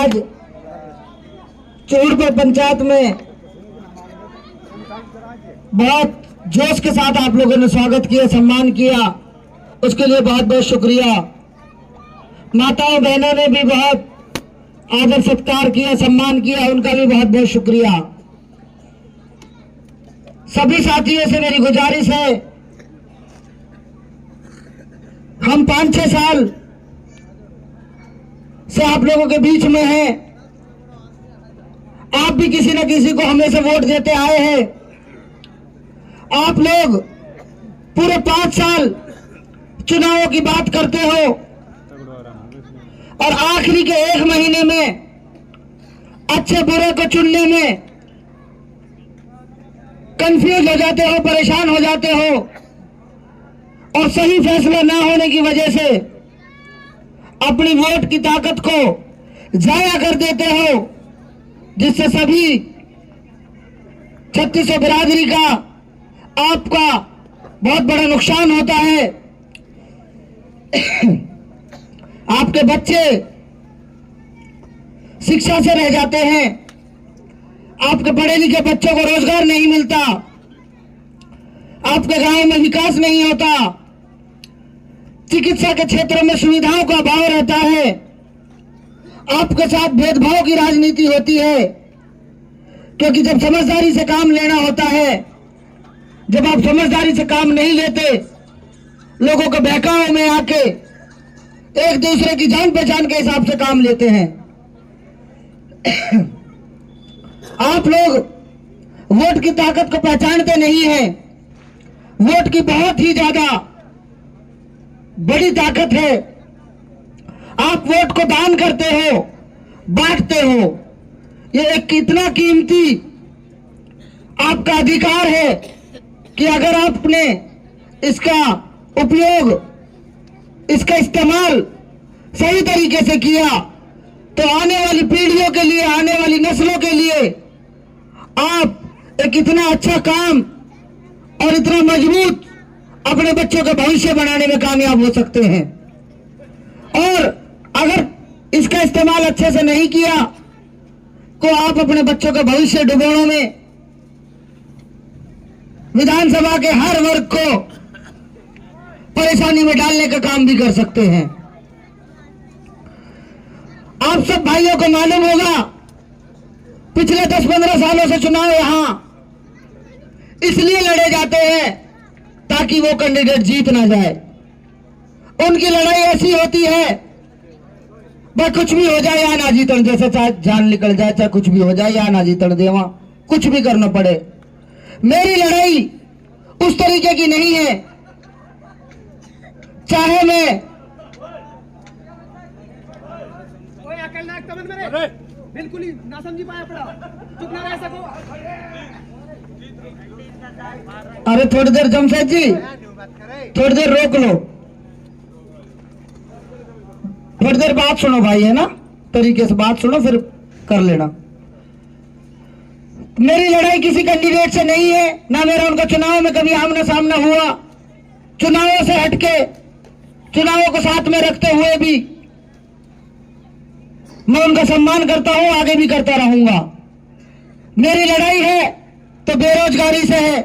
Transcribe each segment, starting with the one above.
आज चूड़पुर पंचायत में बहुत जोश के साथ आप लोगों ने स्वागत किया, सम्मान किया, उसके लिए बहुत बहुत शुक्रिया। माताओं बहनों ने भी बहुत आदर सत्कार किया, सम्मान किया, उनका भी बहुत बहुत शुक्रिया। सभी साथियों से मेरी गुजारिश है, हम 5-6 साल से आप लोगों के बीच में हैं। आप भी किसी न किसी को हमेशा वोट देते आए हैं। आप लोग पूरे 5 साल चुनावों की बात करते हो और आखिरी के 1 महीने में अच्छे बुरे को चुनने में कंफ्यूज हो जाते हो, परेशान हो जाते हो और सही फैसला ना होने की वजह से अपनी वोट की ताकत को जाया कर देते हो, जिससे सभी छत्तीसगढ़ बिरादरी का आपका बहुत बड़ा नुकसान होता है। आपके बच्चे शिक्षा से रह जाते हैं, आपके पढ़े लिखे बच्चों को रोजगार नहीं मिलता, आपके गांव में विकास नहीं होता, चिकित्सा के क्षेत्र में सुविधाओं का अभाव रहता है, आपके साथ भेदभाव की राजनीति होती है। क्योंकि जब समझदारी से काम लेना होता है, जब आप समझदारी से काम नहीं लेते, लोगों के बहकावे में आके एक दूसरे की जान पहचान के हिसाब से काम लेते हैं। आप लोग वोट की ताकत को पहचानते नहीं हैं। वोट की बहुत ही ज्यादा बड़ी ताकत है। आप वोट को दान करते हो, बांटते हो। ये एक इतना कीमती आपका अधिकार है कि अगर आपने इसका उपयोग, इसका इस्तेमाल सही तरीके से किया तो आने वाली पीढ़ियों के लिए, आने वाली नस्लों के लिए आप एक इतना अच्छा काम और इतना मजबूत अपने बच्चों के भविष्य बनाने में कामयाब हो सकते हैं। और अगर इसका इस्तेमाल अच्छे से नहीं किया तो आप अपने बच्चों के भविष्य डुबोने में विधानसभा के हर वर्ग को परेशानी में डालने का काम भी कर सकते हैं। आप सब भाइयों को मालूम होगा, पिछले 10-15 सालों से चुनाव यहां इसलिए लड़े जाते हैं ताकि वो कैंडिडेट जीत ना जाए। उनकी लड़ाई ऐसी होती है, वह कुछ भी हो जाए या ना जीतन, जैसे चाहे जान निकल जाए, चाहे कुछ भी हो जाए या ना जीतन देवा, कुछ भी करना पड़े। मेरी लड़ाई उस तरीके की नहीं है। चाहे मैं बिल्कुल ही ना समझी पाया पड़ा, चुप ना रह सको। अरे थोड़ी देर जमशेद जी, थोड़ी देर रोक लो, थोड़ी देर बात सुनो भाई, है ना, तरीके से बात सुनो फिर कर लेना। मेरी लड़ाई किसी कैंडिडेट से नहीं है, ना मेरा उनका चुनाव में कभी आमना सामना हुआ। चुनावों से हटके, चुनावों को साथ में रखते हुए भी मैं उनका सम्मान करता हूं, आगे भी करता रहूंगा। मेरी लड़ाई है तो बेरोजगारी से है,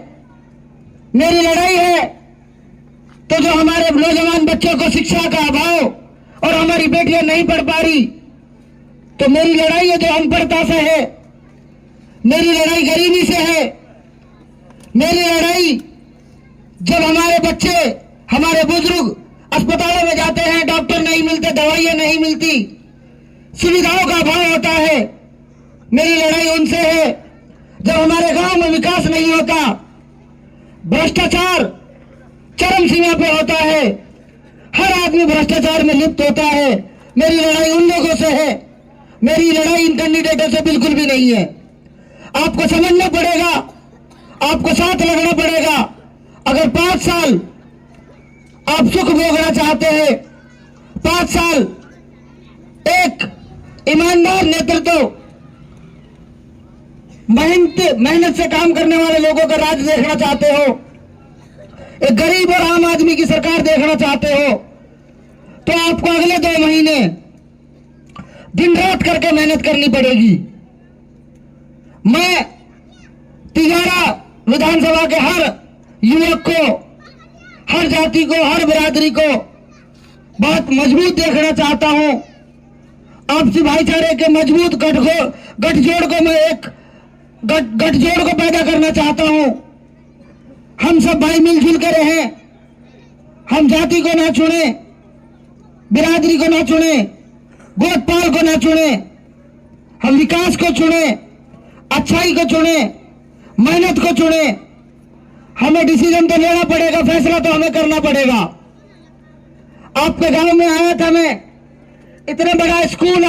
मेरी लड़ाई है तो जो हमारे नौजवान बच्चों को शिक्षा का अभाव और हमारी बेटियां नहीं पढ़ पा रही, तो मेरी लड़ाई है जो अनपढ़ता से है, मेरी लड़ाई गरीबी से है, मेरी लड़ाई जब हमारे बच्चे, हमारे बुजुर्ग अस्पतालों में जाते हैं, डॉक्टर नहीं मिलते, दवाइयां नहीं मिलती, सुविधाओं का अभाव होता है। मेरी लड़ाई उनसे है जब हमारे गांव में विकास नहीं होता, भ्रष्टाचार चरम सीमा पे होता है, हर आदमी भ्रष्टाचार में लिप्त होता है। मेरी लड़ाई उन लोगों से है, मेरी लड़ाई इन कैंडिडेटों से बिल्कुल भी नहीं है। आपको समझना पड़ेगा, आपको साथ लगना पड़ेगा। अगर 5 साल आप सुख भोगना चाहते हैं, 5 साल एक ईमानदार नेतृत्व, मेहनत से काम करने वाले लोगों का राज देखना चाहते हो, एक गरीब और आम आदमी की सरकार देखना चाहते हो, तो आपको अगले 2 महीने दिन रात करके मेहनत करनी पड़ेगी। मैं तिजारा विधानसभा के हर युवक को, हर जाति को, हर बिरादरी को बहुत मजबूत देखना चाहता हूं। आपसी भाईचारे के मजबूत गठजोड़ को मैं एक गठजोड़ को पैदा करना चाहता हूं। हम सब भाई मिलजुल कर रहें। हम जाति को ना चुने, बिरादरी को ना चुने, गोदपाल को ना चुने, हम विकास को चुने, अच्छाई को चुने, मेहनत को चुने। हमें डिसीजन तो लेना पड़ेगा, फैसला तो हमें करना पड़ेगा। आपके गांव में आया था मैं, इतना बड़ा स्कूल